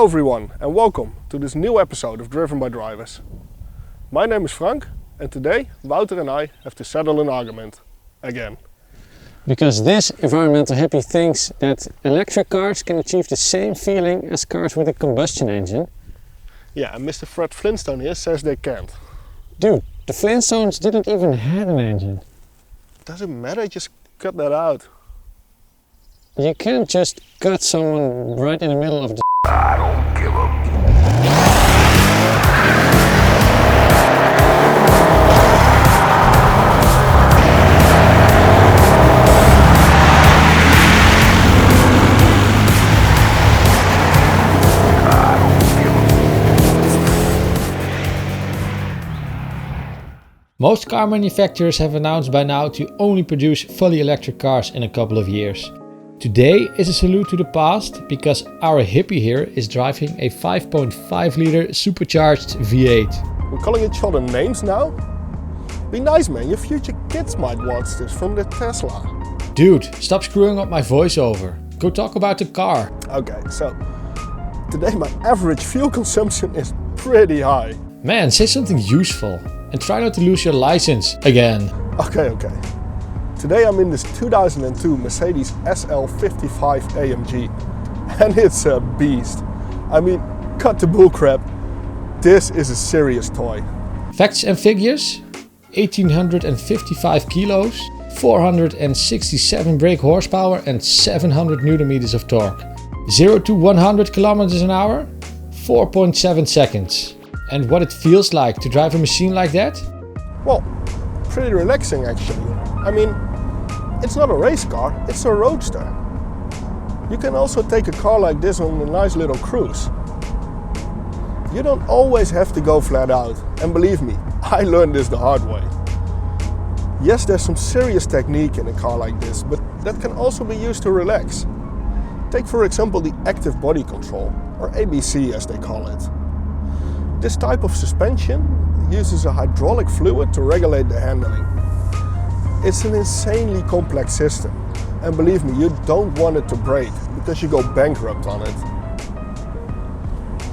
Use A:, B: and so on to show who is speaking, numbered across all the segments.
A: everyone and welcome to this new episode of Driven by Drivers. My name is Frank and today Wouter and I have to settle an argument again.
B: Because this environmental hippie thinks that electric cars can achieve the same feeling as cars with a combustion engine.
A: Yeah, and Mr. Fred Flintstone here says they can't.
B: Dude, the Flintstones didn't even have an engine.
A: Doesn't matter, just cut that out.
B: You can't just cut someone right in the middle of the...
C: I don't give a...
D: Most car manufacturers have announced by now to only produce fully electric cars in a couple of years. Today is a salute to the past because our hippie here is driving a 5.5 liter supercharged V8.
A: We're calling each other names now? Be nice man, your future kids might watch this from their Tesla.
D: Dude, stop screwing up my voiceover. Go talk about the car.
A: Okay, so today my average fuel consumption is pretty high.
D: Man, say something useful and try not to lose your license again.
A: Okay. Today I'm in this 2002 Mercedes SL55 AMG and it's a beast. I mean, cut the bullcrap, this is a serious toy.
D: Facts and figures: 1855 kilos, 467 brake horsepower and 700 Newton meters of torque. 0 to 100 kilometers an hour, 4.7 seconds. And what it feels like to drive a machine like that?
A: Well, pretty relaxing actually. I mean, it's not a race car, it's a roadster. You can also take a car like this on a nice little cruise. You don't always have to go flat out. And believe me, I learned this the hard way. Yes, there's some serious technique in a car like this, but that can also be used to relax. Take for example the active body control, or ABC as they call it. This type of suspension uses a hydraulic fluid to regulate the handling. It's an insanely complex system, and believe me, you don't want it to break because you go bankrupt on it.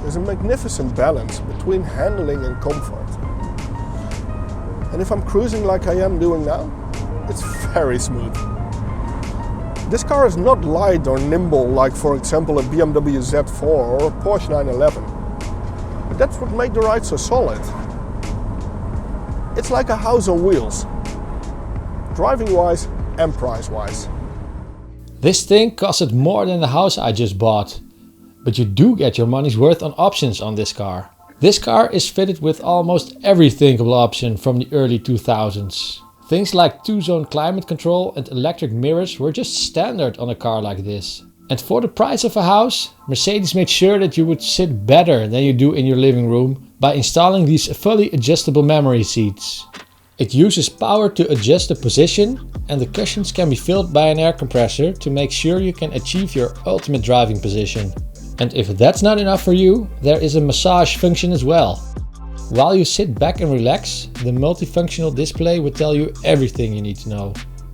A: There's a magnificent balance between handling and comfort. And if I'm cruising like I am doing now, it's very smooth. This car is not light or nimble like for example a BMW Z4 or a Porsche 911. But that's what makes the ride so solid. It's like a house on wheels. Driving wise and price wise.
D: This thing costed more than the house I just bought. But you do get your money's worth on options on this car. This car is fitted with almost every thinkable option from the early 2000s. Things like 2-zone climate control and electric mirrors were just standard on a car like this. And for the price of a house, Mercedes made sure that you would sit better than you do in your living room by installing these fully adjustable memory seats. It uses power to adjust the position, and the cushions can be filled by an air compressor to make sure you can achieve your ultimate driving position. And if that's not enough for you, there is a massage function as well. While you sit back and relax, the multifunctional display will tell you everything you need to know.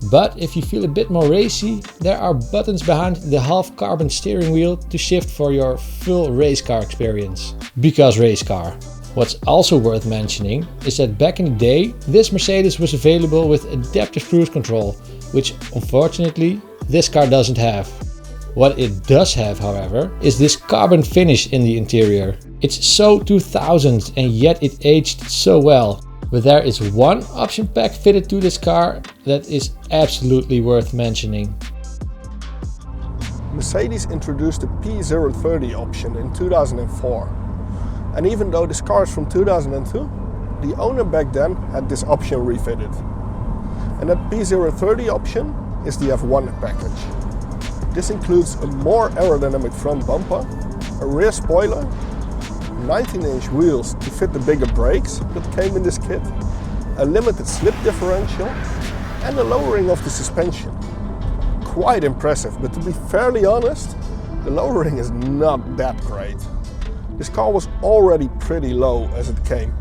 D: But if you feel a bit more racy, there are buttons behind the half carbon steering wheel to shift for your full race car experience. Because race car. What's also worth mentioning is that back in the day, this Mercedes was available with adaptive cruise control, which unfortunately this car doesn't have. What it does have, however, is this carbon finish in the interior. It's so 2000 and yet it aged so well. But there is one option pack fitted to this car that is absolutely worth mentioning.
A: Mercedes introduced the P030 option in 2004. And even though this car is from 2002, the owner back then had this option refitted. And that P030 option is the F1 package. This includes a more aerodynamic front bumper, a rear spoiler, 19-inch wheels to fit the bigger brakes that came in this kit, a limited slip differential and a lowering of the suspension. Quite impressive, but to be fairly honest, the lowering is not that great. This car was already pretty low as it came.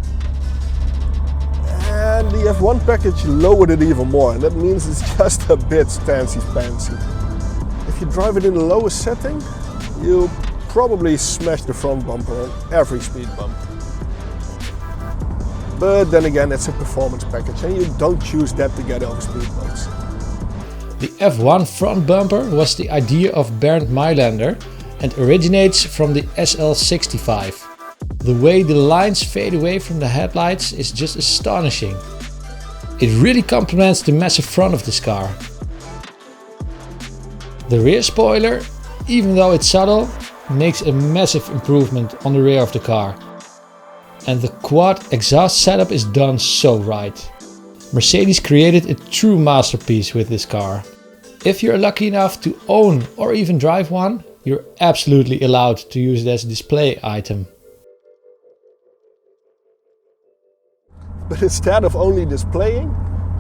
A: And the F1 package lowered it even more, and that means it's just a bit fancy. If you drive it in the lowest setting, you probably smash the front bumper on every speed bump. But then again, it's a performance package and you don't choose that to get over speed bumps.
D: The F1 front bumper was the idea of Bernd Mailander and originates from the SL55. The way the lines fade away from the headlights is just astonishing. It really complements the massive front of this car. The rear spoiler, even though it's subtle, makes a massive improvement on the rear of the car. And the quad exhaust setup is done so right. Mercedes created a true masterpiece with this car. If you're lucky enough to own or even drive one, you're absolutely allowed to use it as a display item.
A: But instead of only displaying,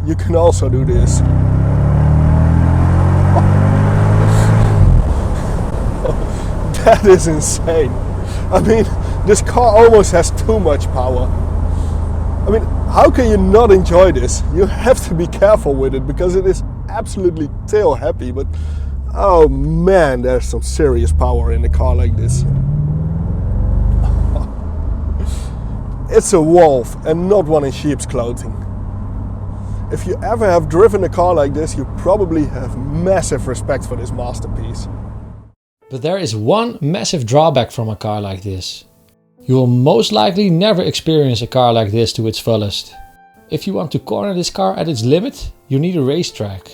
A: you can also do this. That is insane. I mean, this car almost has too much power. I mean, how can you not enjoy this? You have to be careful with it because it is absolutely tail happy, but oh man, there's some serious power in a car like this. It's a wolf and not one in sheep's clothing. If you ever have driven a car like this, you probably have massive respect for this masterpiece.
D: But there is one massive drawback from a car like this. You will most likely never experience a car like this to its fullest. If you want to corner this car at its limit, you need a racetrack.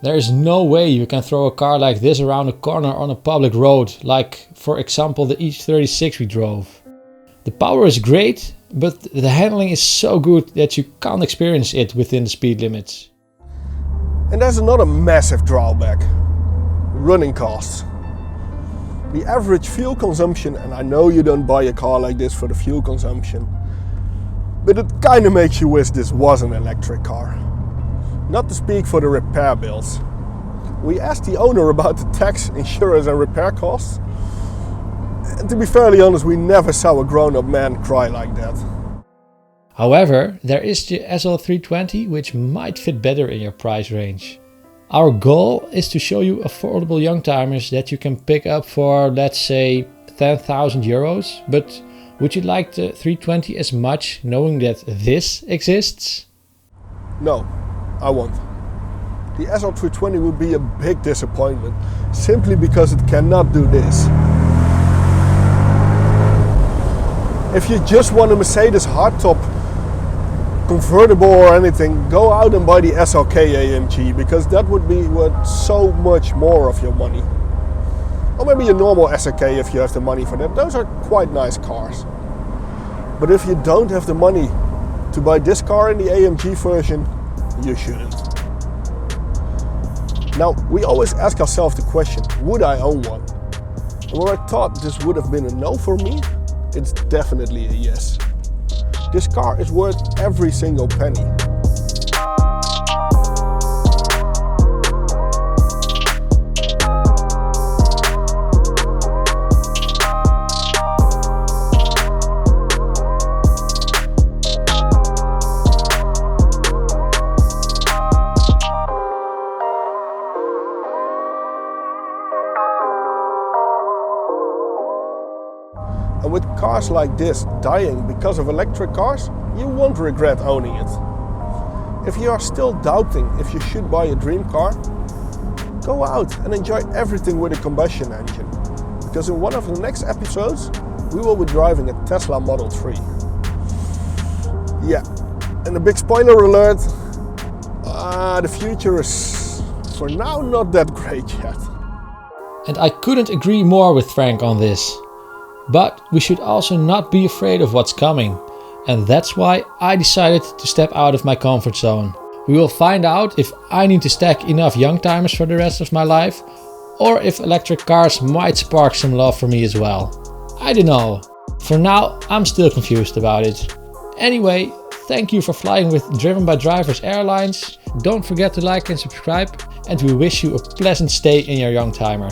D: There is no way you can throw a car like this around a corner on a public road, like for example the E36 we drove. The power is great, but the handling is so good that you can't experience it within the speed limits.
A: And there's another massive drawback: running costs. The average fuel consumption, and I know you don't buy a car like this for the fuel consumption, but it kinda makes you wish this was an electric car. Not to speak for the repair bills. We asked the owner about the tax, insurance and repair costs. And to be fairly honest, we never saw a grown-up man cry like that.
D: However, there is the SL320 which might fit better in your price range. Our goal is to show you affordable youngtimers that you can pick up for, let's say, 10,000 euros. But would you like the 320 as much, knowing that this exists?
A: No, I won't. The SL320 would be a big disappointment, simply because it cannot do this. If you just want a Mercedes hardtop convertible or anything, go out and buy the SLK AMG, because that would be worth so much more of your money. Or maybe a normal SLK if you have the money for that. Those are quite nice cars. But if you don't have the money to buy this car in the AMG version, you shouldn't. Now, we always ask ourselves the question, would I own one? And where I thought this would have been a no for me, it's definitely a yes. This car is worth every single penny. And with cars like this dying because of electric cars, you won't regret owning it. If you are still doubting if you should buy a dream car, go out and enjoy everything with a combustion engine. Because in one of the next episodes, we will be driving a Tesla Model 3. Yeah, and a big spoiler alert, the future is for now not that great yet.
D: And I couldn't agree more with Frank on this. But we should also not be afraid of what's coming. And that's why I decided to step out of my comfort zone. We will find out if I need to stack enough youngtimers for the rest of my life, or if electric cars might spark some love for me as well. I don't know. For now, I'm still confused about it. Anyway, thank you for flying with Driven by Drivers Airlines. Don't forget to like and subscribe, and we wish you a pleasant stay in your youngtimer.